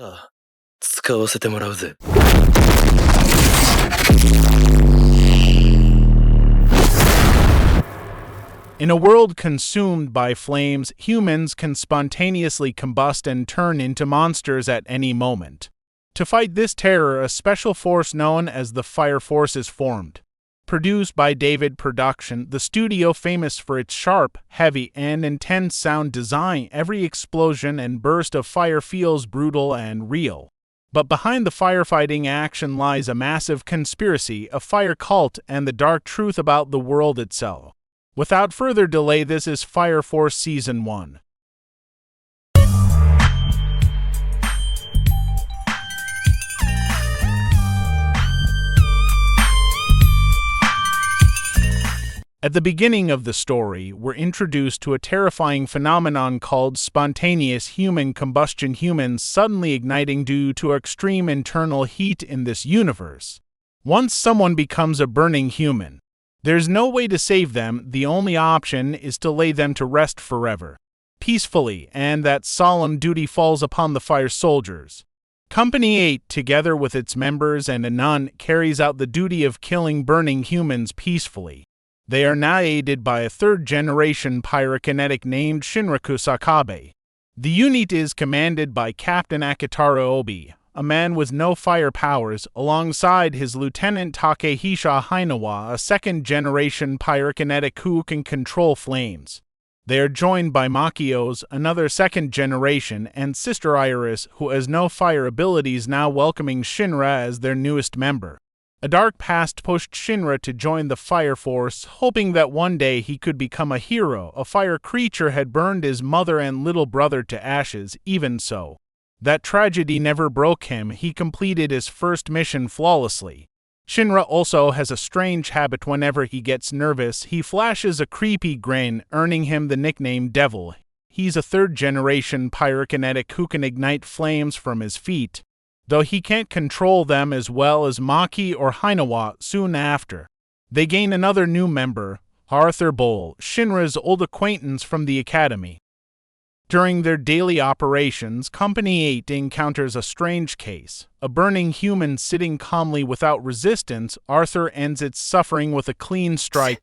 ああ、使わせてもらうぜ。In a world consumed by flames, humans can spontaneously combust and turn into monsters at any moment. To fight this terror, a special force known as the Fire Force is formed. Produced by David Production, the studio famous for its sharp, heavy, and intense sound design, every explosion and burst of fire feels brutal and real. But behind the firefighting action lies a massive conspiracy, a fire cult, and the dark truth about the world itself. Without further delay, this is Fire Force Season 1. At the beginning of the story, we're introduced to a terrifying phenomenon called spontaneous human combustion, humans suddenly igniting due to extreme internal heat in this universe. Once someone becomes a burning human, there's no way to save them. The only option is to lay them to rest forever, peacefully, and that solemn duty falls upon the fire soldiers. Company 8, together with its members and a nun, carries out the duty of killing burning humans peacefully. They are now aided by a third-generation pyrokinetic named Shinraku Sakabe. The unit is commanded by Captain Akitaro Obi, a man with no fire powers, alongside his lieutenant Takehisha Hinawa, a second-generation pyrokinetic who can control flames. They are joined by Makios, another second-generation, and Sister Iris, who has no fire abilities, now welcoming Shinra as their newest member. A dark past pushed Shinra to join the Fire Force, hoping that one day he could become a hero. A fire creature had burned his mother and little brother to ashes. Even so, that tragedy never broke him. He completed his first mission flawlessly. Shinra also has a strange habit. Whenever he gets nervous, he flashes a creepy grin, earning him the nickname Devil. He's a third-generation pyrokinetic who can ignite flames from his feet, though he can't control them as well as Maki or Hinawa. Soon after, they gain another new member, Arthur Bowl, Shinra's old acquaintance from the academy. During their daily operations, Company 8 encounters a strange case. A burning human sitting calmly without resistance. Arthur ends its suffering with a clean strike.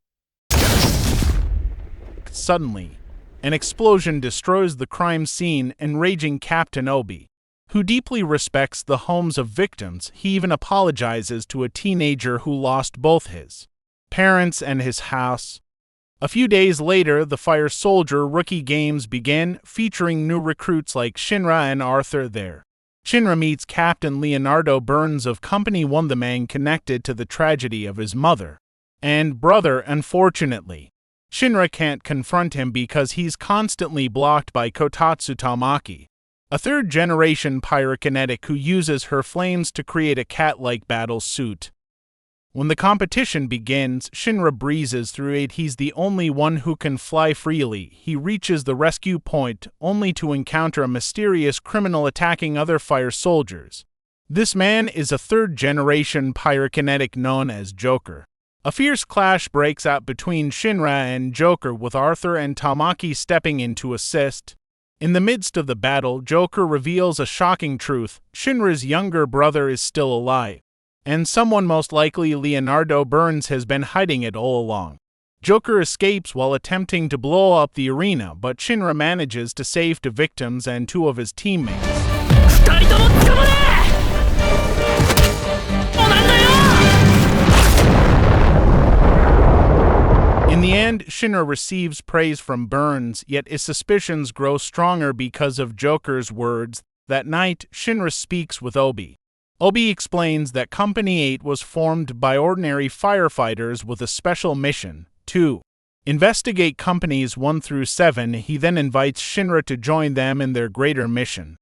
Suddenly, an explosion destroys the crime scene, enraging Captain Obi, who deeply respects the homes of victims. He even apologizes to a teenager who lost both his parents and his house. A few days later, the Fire Soldier Rookie Games begin, featuring new recruits like Shinra and Arthur there. Shinra meets Captain Leonardo Burns of Company 1, the man connected to the tragedy of his mother and brother. Unfortunately, Shinra can't confront him because he's constantly blocked by Kotatsu Tamaki, a third-generation pyrokinetic who uses her flames to create a cat-like battle suit. When the competition begins, Shinra breezes through it. He's the only one who can fly freely. He reaches the rescue point, only to encounter a mysterious criminal attacking other fire soldiers. This man is a third-generation pyrokinetic known as Joker. A fierce clash breaks out between Shinra and Joker, with Arthur and Tamaki stepping in to assist. In the midst of the battle, Joker reveals a shocking truth: Shinra's younger brother is still alive, and someone, most likely Leonardo Burns, has been hiding it all along. Joker escapes while attempting to blow up the arena, but Shinra manages to save two victims and two of his teammates. In the end, Shinra receives praise from Burns, yet his suspicions grow stronger because of Joker's words. That night, Shinra speaks with Obi. Obi explains that Company 8 was formed by ordinary firefighters with a special mission to investigate Companies 1 through 7. He then invites Shinra to join them in their greater mission.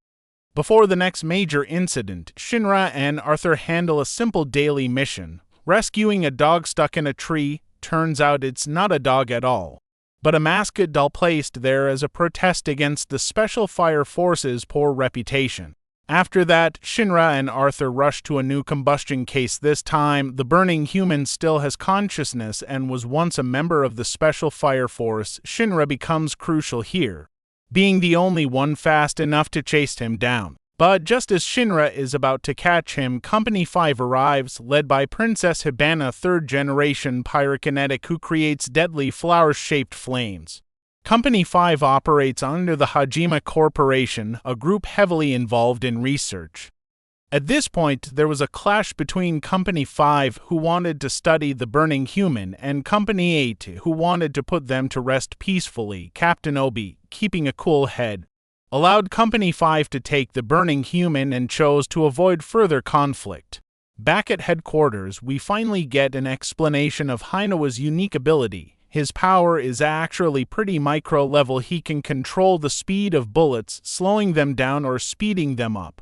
Before the next major incident, Shinra and Arthur handle a simple daily mission, rescuing a dog stuck in a tree. Turns out it's not a dog at all, but a mascot doll placed there as a protest against the Special Fire Force's poor reputation. After that, Shinra and Arthur rush to a new combustion case. This time, the burning human still has consciousness and was once a member of the Special Fire Force. Shinra becomes crucial here, being the only one fast enough to chase him down. But just as Shinra is about to catch him, Company 5 arrives, led by Princess Hibana, third-generation pyrokinetic who creates deadly flower-shaped flames. Company 5 operates under the Hajime Corporation, a group heavily involved in research. At this point, there was a clash between Company 5, who wanted to study the burning human, and Company 8, who wanted to put them to rest peacefully. Captain Obi, keeping a cool head, allowed Company 5 to take the burning human and chose to avoid further conflict. Back at headquarters, we finally get an explanation of Hinawa's unique ability. His power is actually pretty micro-level. He can control the speed of bullets, slowing them down or speeding them up.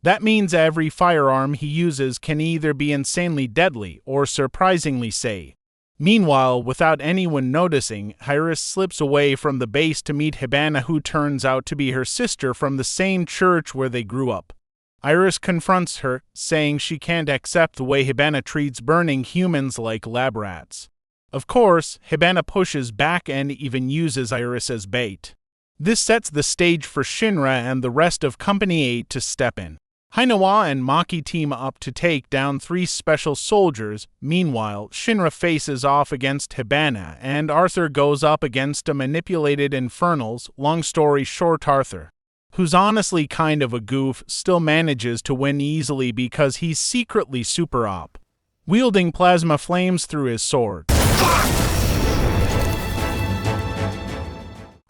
That means every firearm he uses can either be insanely deadly or surprisingly safe. Meanwhile, without anyone noticing, Iris slips away from the base to meet Hibana, who turns out to be her sister from the same church where they grew up. Iris confronts her, saying she can't accept the way Hibana treats burning humans like lab rats. Of course, Hibana pushes back and even uses Iris as bait. This sets the stage for Shinra and the rest of Company 8 to step in. Hinawa and Maki team up to take down 3 special soldiers. Meanwhile, Shinra faces off against Hibana, and Arthur goes up against a manipulated Infernals. Long story short, Arthur, who's honestly kind of a goof, still manages to win easily because he's secretly super op, wielding plasma flames through his sword.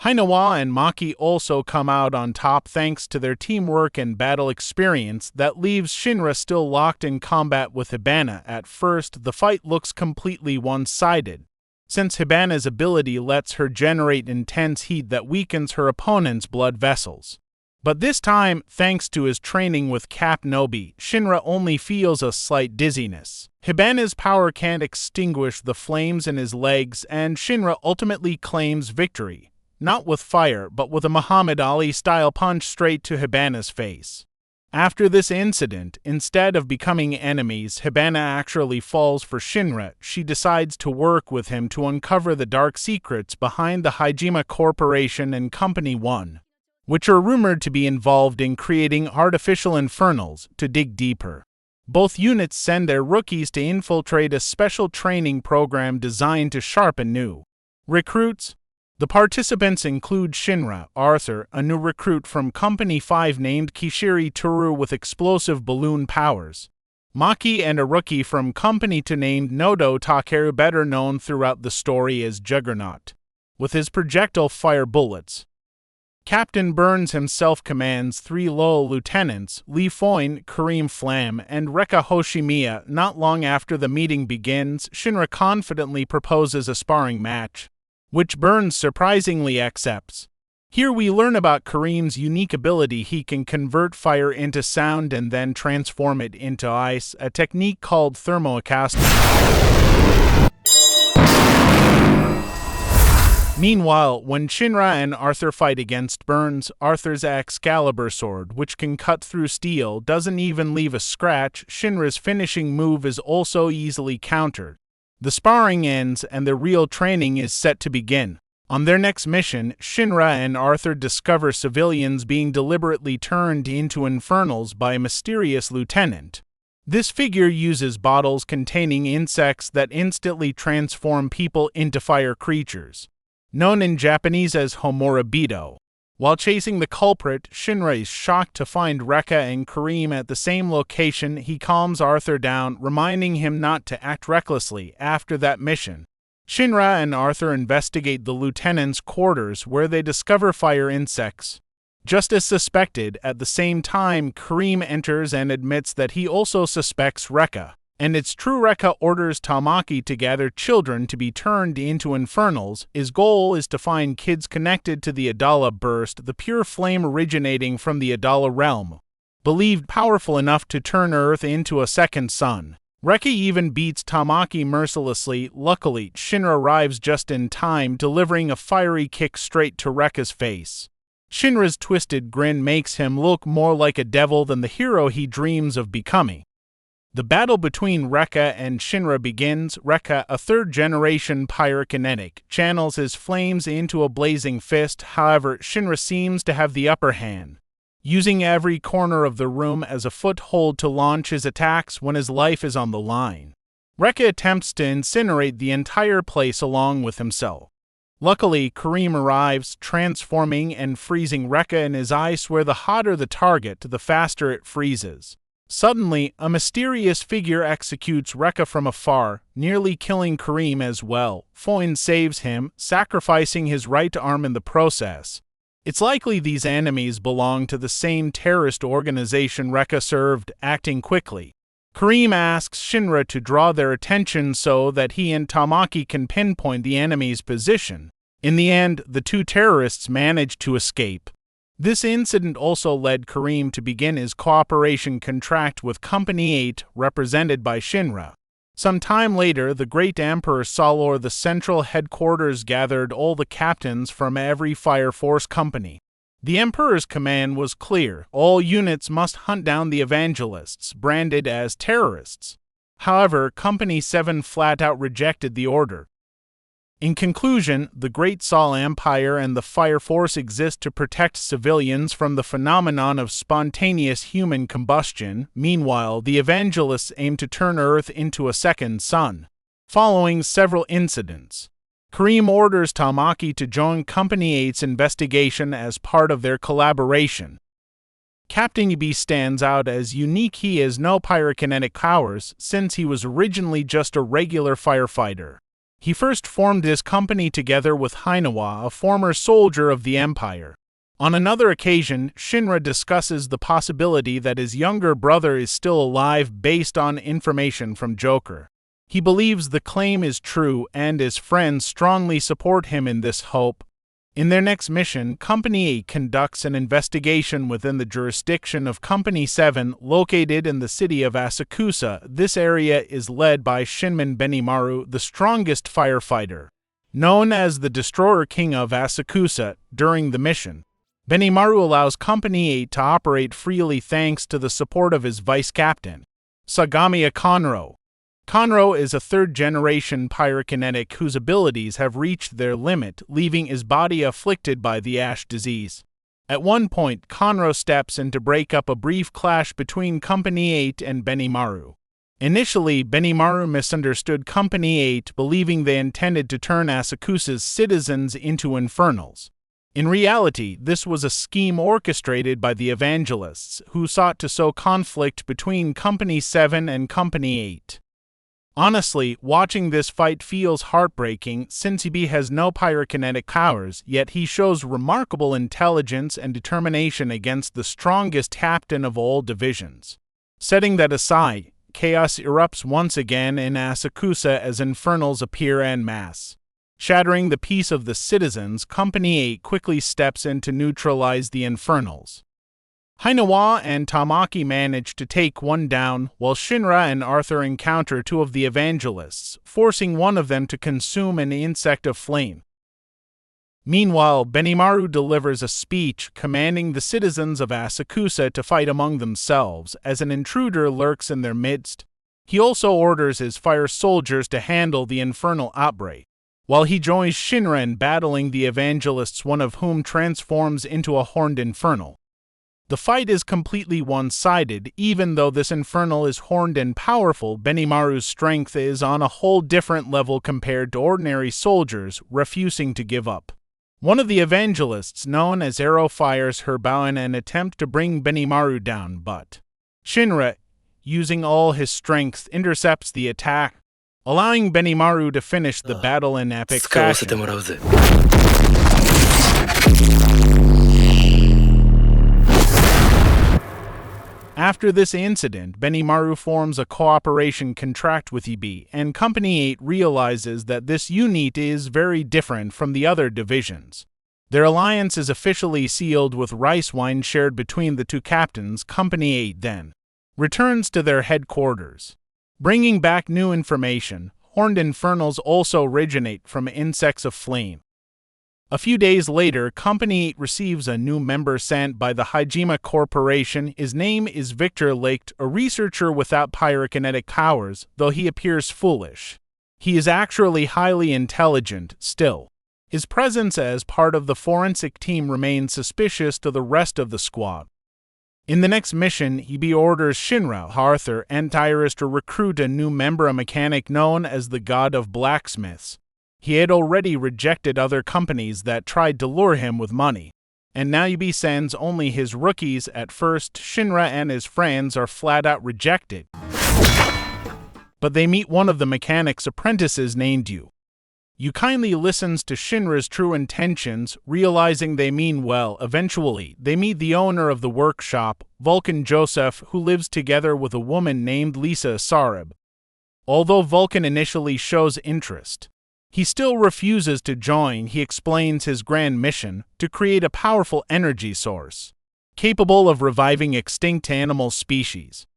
Hinawa and Maki also come out on top thanks to their teamwork and battle experience that leaves Shinra still locked in combat with Hibana. At first, the fight looks completely one-sided, since Hibana's ability lets her generate intense heat that weakens her opponent's blood vessels. But this time, thanks to his training with Captain Obi, Shinra only feels a slight dizziness. Hibana's power can't extinguish the flames in his legs, and Shinra ultimately claims victory. Not with fire, but with a Muhammad Ali-style punch straight to Hibana's face. After this incident, instead of becoming enemies, Hibana actually falls for Shinra. She decides to work with him to uncover the dark secrets behind the Hajime Corporation and Company 1, which are rumored to be involved in creating artificial infernals. To dig deeper, both units send their rookies to infiltrate a special training program designed to sharpen new recruits. The participants include Shinra, Arthur, a new recruit from Company 5 named Kishiri Toru with explosive balloon powers, Maki, and a rookie from Company 2 named Nodo Takeru, better known throughout the story as Juggernaut, with his projectile fire bullets. Captain Burns himself commands 3 loyal lieutenants, Lee Foyne, Kareem Flam, and Rekka Hoshimiya. Not long after the meeting begins, Shinra confidently proposes a sparring match, which Burns surprisingly accepts. Here we learn about Kareem's unique ability. He can convert fire into sound and then transform it into ice, a technique called thermoacoustics. Meanwhile, when Shinra and Arthur fight against Burns, Arthur's Excalibur sword, which can cut through steel, doesn't even leave a scratch. Shinra's finishing move is also easily countered. The sparring ends and the real training is set to begin. On their next mission, Shinra and Arthur discover civilians being deliberately turned into infernals by a mysterious lieutenant. This figure uses bottles containing insects that instantly transform people into fire creatures, known in Japanese as Homorabito. While chasing the culprit, Shinra is shocked to find Rekka and Kareem at the same location. He calms Arthur down, reminding him not to act recklessly. After that mission, Shinra and Arthur investigate the lieutenant's quarters, where they discover fire insects. Just as suspected, at the same time, Kareem enters and admits that he also suspects Rekka. And it's true. Rekka orders Tamaki to gather children to be turned into infernals. His goal is to find kids connected to the Adala burst, the pure flame originating from the Adala realm, believed powerful enough to turn Earth into a second sun. Rekka even beats Tamaki mercilessly. Luckily, Shinra arrives just in time, delivering a fiery kick straight to Rekka's face. Shinra's twisted grin makes him look more like a devil than the hero he dreams of becoming. The battle between Rekka and Shinra begins. Rekka, a third-generation pyrokinetic, channels his flames into a blazing fist. However, Shinra seems to have the upper hand, using every corner of the room as a foothold to launch his attacks when his life is on the line. Rekka attempts to incinerate the entire place along with himself. Luckily, Kareem arrives, transforming and freezing Rekka in his ice, where the hotter the target, the faster it freezes. Suddenly, a mysterious figure executes Rekka from afar, nearly killing Kareem as well. Foin saves him, sacrificing his right arm in the process. It's likely these enemies belong to the same terrorist organization Rekka served, acting quickly. Kareem asks Shinra to draw their attention so that he and Tamaki can pinpoint the enemy's position. In the end, the two terrorists manage to escape. This incident also led Kareem to begin his cooperation contract with Company 8, represented by Shinra. Some time later, the Great Emperor Salor, the central headquarters, gathered all the captains from every Fire Force company. The Emperor's command was clear: all units must hunt down the Evangelists, branded as terrorists. However, Company 7 flat-out rejected the order. In conclusion, the Great Sol Empire and the Fire Force exist to protect civilians from the phenomenon of spontaneous human combustion. Meanwhile, the Evangelists aim to turn Earth into a second sun. Following several incidents, Kareem orders Tamaki to join Company 8's investigation as part of their collaboration. Captain B stands out as unique. He has no pyrokinetic powers, since he was originally just a regular firefighter. He first formed his company together with Hinawa, a former soldier of the Empire. On another occasion, Shinra discusses the possibility that his younger brother is still alive based on information from Joker. He believes the claim is true, and his friends strongly support him in this hope. In their next mission, Company 8 conducts an investigation within the jurisdiction of Company 7, located in the city of Asakusa. This area is led by Shinman Benimaru, the strongest firefighter. Known as the Destroyer King of Asakusa, during the mission, Benimaru allows Company 8 to operate freely thanks to the support of his vice-captain, Sagamiya Conro. Conro is a third-generation pyrokinetic whose abilities have reached their limit, leaving his body afflicted by the ash disease. At one point, Conro steps in to break up a brief clash between Company 8 and Benimaru. Initially, Benimaru misunderstood Company 8, believing they intended to turn Asakusa's citizens into infernals. In reality, this was a scheme orchestrated by the Evangelists, who sought to sow conflict between Company 7 and Company 8. Honestly, watching this fight feels heartbreaking, since he has no pyrokinetic powers, yet he shows remarkable intelligence and determination against the strongest captain of all divisions. Setting that aside, chaos erupts once again in Asakusa as infernals appear en masse. Shattering the peace of the citizens, Company 8 quickly steps in to neutralize the infernals. Hinawa and Tamaki manage to take one down, while Shinra and Arthur encounter two of the Evangelists, forcing one of them to consume an insect of flame. Meanwhile, Benimaru delivers a speech commanding the citizens of Asakusa to fight among themselves, as an intruder lurks in their midst. He also orders his fire soldiers to handle the infernal outbreak, while he joins Shinra in battling the Evangelists, one of whom transforms into a horned infernal. The fight is completely one-sided. Even though this infernal is horned and powerful, Benimaru's strength is on a whole different level compared to ordinary soldiers, refusing to give up. One of the Evangelists, known as Arrow, fires her bow in an attempt to bring Benimaru down, but Shinra, using all his strength, intercepts the attack, allowing Benimaru to finish the battle in epic fashion. After this incident, Benimaru forms a cooperation contract with EB, and Company 8 realizes that this unit is very different from the other divisions. Their alliance is officially sealed with rice wine shared between the two captains. Company 8 then returns to their headquarters, bringing back new information. Horned infernals also originate from insects of flame. A few days later, Company 8 receives a new member sent by the Hijima Corporation. His name is Victor Licht, a researcher without pyrokinetic powers, though he appears foolish. He is actually highly intelligent, still. His presence as part of the forensic team remains suspicious to the rest of the squad. In the next mission, he orders Shinra, Arthur, and Iris to recruit a new member, a mechanic known as the God of Blacksmiths. He had already rejected other companies that tried to lure him with money, and now he sends only his rookies. At first, Shinra and his friends are flat out rejected, but they meet one of the mechanic's apprentices named Yu. Yu kindly listens to Shinra's true intentions, realizing they mean well. Eventually, they meet the owner of the workshop, Vulcan Joseph, who lives together with a woman named Lisa Sareb. Although Vulcan initially shows interest, he still refuses to join. He explains his grand mission to create a powerful energy source, capable of reviving extinct animal species.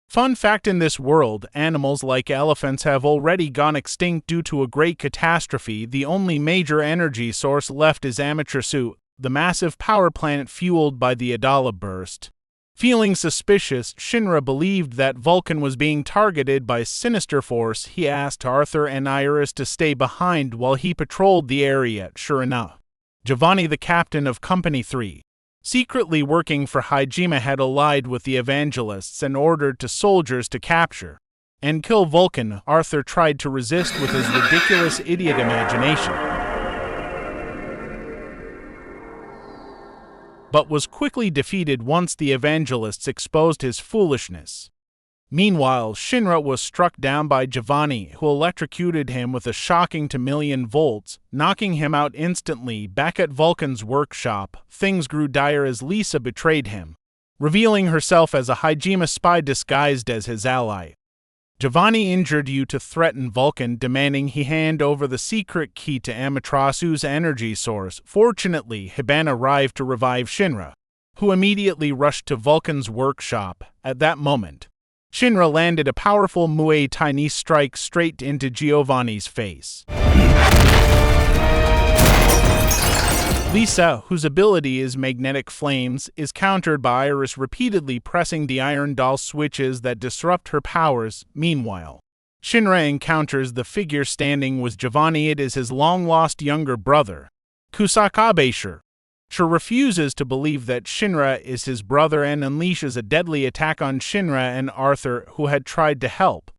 Fun fact: in this world, animals like elephants have already gone extinct due to a great catastrophe. The only major energy source left is Amaterasu, the massive power plant fueled by the Adala burst. Feeling suspicious, Shinra believed that Vulcan was being targeted by a sinister force. He asked Arthur and Iris to stay behind while he patrolled the area. Sure enough, Giovanni, the captain of Company 3, secretly working for Hajime, had allied with the Evangelists and ordered to soldiers to capture and kill Vulcan. Arthur tried to resist with his ridiculous idiot imagination, but was quickly defeated once the Evangelists exposed his foolishness. Meanwhile, Shinra was struck down by Giovanni, who electrocuted him with a shocking 2,000,000 volts, knocking him out instantly. Back at Vulcan's workshop, things grew dire as Lisa betrayed him, revealing herself as a Hajime spy disguised as his ally. Giovanni injured Yu to threaten Vulcan, demanding he hand over the secret key to Amaterasu's energy source. Fortunately, Hibana arrived to revive Shinra, who immediately rushed to Vulcan's workshop. At that moment, Shinra landed a powerful Muay Thai knee strike straight into Giovanni's face. Lisa, whose ability is magnetic flames, is countered by Iris repeatedly pressing the iron doll switches that disrupt her powers. Meanwhile, Shinra encounters the figure standing with Giovanni. It is his long-lost younger brother, Kusakabe. She refuses to believe that Shinra is his brother and unleashes a deadly attack on Shinra and Arthur, who had tried to help.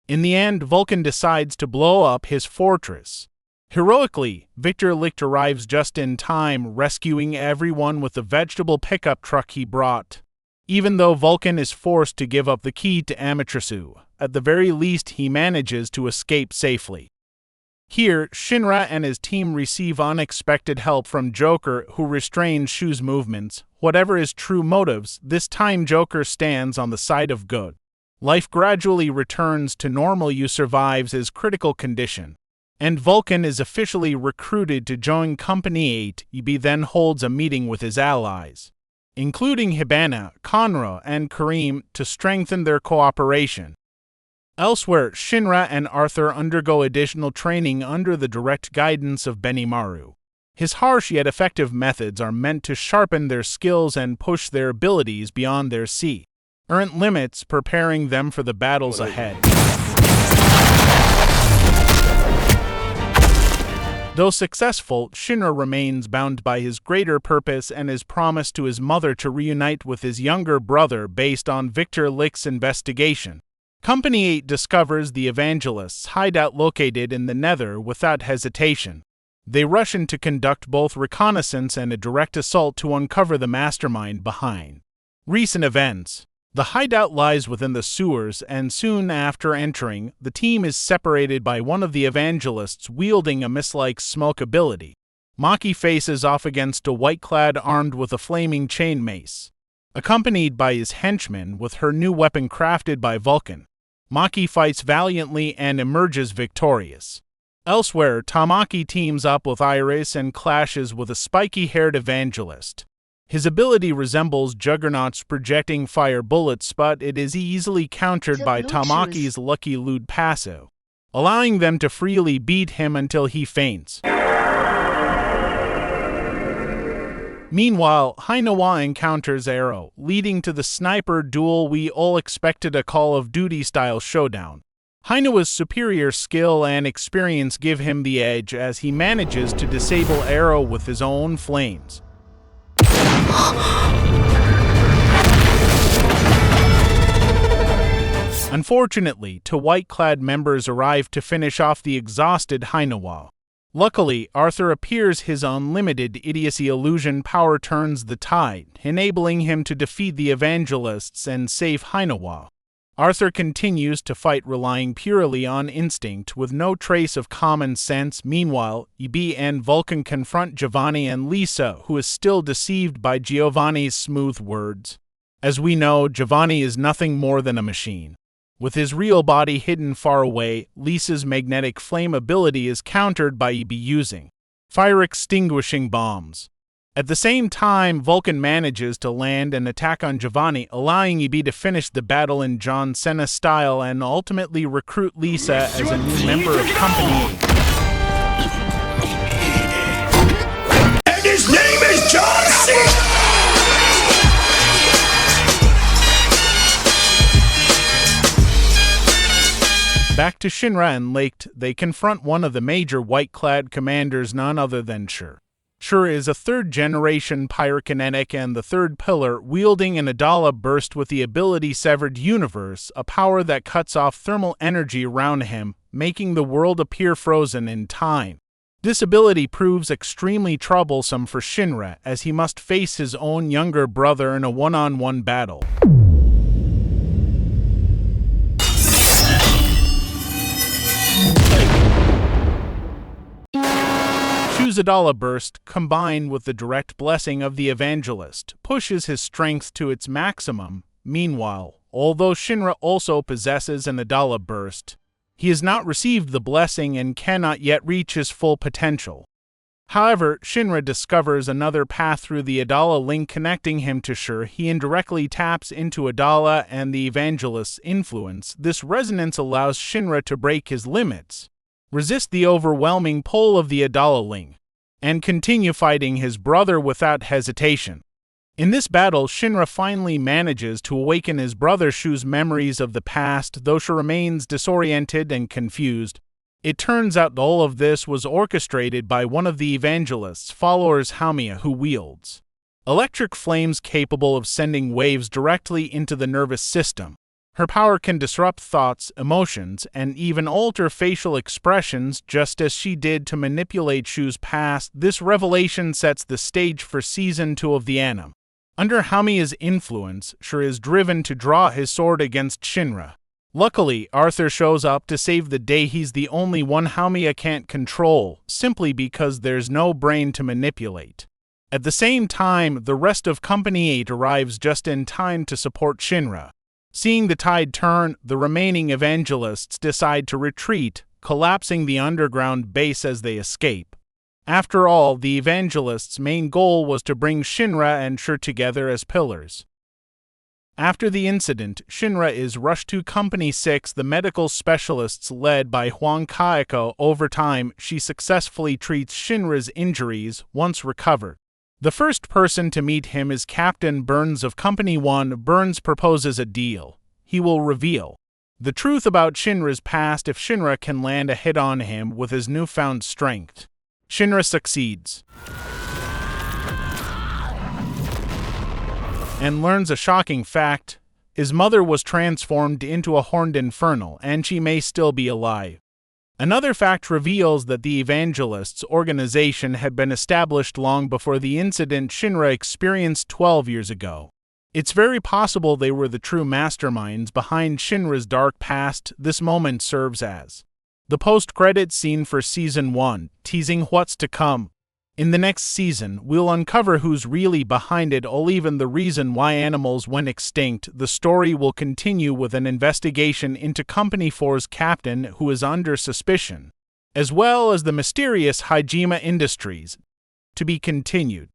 In the end, Vulcan decides to blow up his fortress. Heroically, Victor Licht arrives just in time, rescuing everyone with the vegetable pickup truck he brought. Even though Vulcan is forced to give up the key to Amaterasu, at the very least he manages to escape safely. Here, Shinra and his team receive unexpected help from Joker, who restrains Shu's movements. Whatever his true motives, this time Joker stands on the side of good. Life gradually returns to normal. Yu survives his critical condition, and Vulcan is officially recruited to join Company 8. Yubi then holds a meeting with his allies, including Hibana, Conra, and Kareem, to strengthen their cooperation. Elsewhere, Shinra and Arthur undergo additional training under the direct guidance of Benimaru. His harsh yet effective methods are meant to sharpen their skills and push their abilities beyond their current limits, preparing them for the battles ahead. Though successful, Shinra remains bound by his greater purpose and his promise to his mother to reunite with his younger brother. Based on Victor Licht's investigation, Company 8 discovers the Evangelists' hideout located in the Nether without hesitation. They rush in to conduct both reconnaissance and a direct assault to uncover the mastermind behind recent events. The hideout lies within the sewers, and soon after entering, the team is separated by one of the Evangelists wielding a mist-like smoke ability. Maki faces off against a white-clad armed with a flaming chain mace, accompanied by his henchmen with her new weapon crafted by Vulcan. Maki fights valiantly and emerges victorious. Elsewhere, Tamaki teams up with Iris and clashes with a spiky-haired evangelist. His ability resembles Juggernaut's projecting fire bullets, but it is easily countered by Tamaki's Lucky Loot passive, allowing them to freely beat him until he faints. Meanwhile, Hainawa encounters Arrow, leading to the sniper duel we all expected, a Call of Duty-style showdown. Hainawa's superior skill and experience give him the edge as he manages to disable Arrow with his own flames. Unfortunately, two white-clad members arrive to finish off the exhausted Hinawa. Luckily, Arthur appears. His unlimited idiocy illusion power turns the tide, enabling him to defeat the evangelists and save Hinawa. Arthur continues to fight relying purely on instinct with no trace of common sense. Meanwhile, Ibi and Vulcan confront Giovanni and Lisa, who is still deceived by Giovanni's smooth words. As we know, Giovanni is nothing more than a machine. With his real body hidden far away, Lisa's magnetic flame ability is countered by Ibi using fire-extinguishing bombs. At the same time, Vulcan manages to land and attack on Giovanni, allowing Ibi to finish the battle in John Cena style and ultimately recruit Lisa as a new member of Company 8. And his name is John Cena! Back to Shinra and Laked, they confront one of the major white-clad commanders, none other than Shur. Shur is a third-generation pyrokinetic and the third pillar, wielding an Adala burst with the ability Severed Universe, a power that cuts off thermal energy around him, making the world appear frozen in time. This ability proves extremely troublesome for Shinra, as he must face his own younger brother in a one-on-one battle. Shu's Adala burst, combined with the direct blessing of the evangelist, pushes his strength to its maximum. Meanwhile, although Shinra also possesses an Adala burst, he has not received the blessing and cannot yet reach his full potential. However, Shinra discovers another path through the Adala link connecting him to Shur. He indirectly taps into Adala and the evangelist's influence. This resonance allows Shinra to break his limits, resist the overwhelming pull of the Adala link, and continue fighting his brother without hesitation. In this battle, Shinra finally manages to awaken his brother Shu's memories of the past, though Shu remains disoriented and confused. It turns out all of this was orchestrated by one of the evangelist's followers, Haumia, who wields electric flames capable of sending waves directly into the nervous system. Her power can disrupt thoughts, emotions, and even alter facial expressions, just as she did to manipulate Shu's past. This revelation sets the stage for Season 2 of the anime. Under Haumia's influence, Shu is driven to draw his sword against Shinra. Luckily, Arthur shows up to save the day. He's the only one Haumia can't control, simply because there's no brain to manipulate. At the same time, the rest of Company 8 arrives just in time to support Shinra. Seeing the tide turn, the remaining evangelists decide to retreat, collapsing the underground base as they escape. After all, the evangelists' main goal was to bring Shinra and Shur together as pillars. After the incident, Shinra is rushed to Company 6, the medical specialists led by Huang Kaiko. Over time, she successfully treats Shinra's injuries once recovered. The first person to meet him is Captain Burns of Company 1. Burns proposes a deal. He will reveal the truth about Shinra's past if Shinra can land a hit on him with his newfound strength. Shinra succeeds and learns a shocking fact. His mother was transformed into a horned infernal, and she may still be alive. Another fact reveals that the Evangelist's organization had been established long before the incident Shinra experienced 12 years ago. It's very possible they were the true masterminds behind Shinra's dark past. This moment serves as the post-credits scene for Season 1, teasing what's to come. In the next season, we'll uncover who's really behind it all, even the reason why animals went extinct. The story will continue with an investigation into Company 4's captain, who is under suspicion, as well as the mysterious Hajime Industries. To be continued.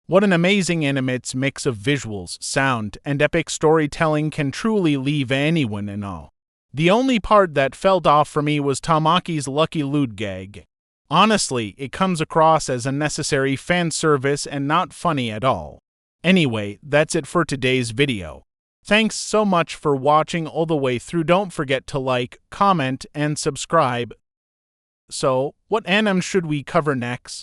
What an amazing anime's mix of visuals, sound, and epic storytelling can truly leave anyone in awe. The only part that felt off for me was Tamaki's Lucky Lewd gag. Honestly, it comes across as unnecessary fan service and not funny at all. Anyway, that's it for today's video. Thanks so much for watching all the way through. Don't forget to like, comment, and subscribe. So, what anime should we cover next?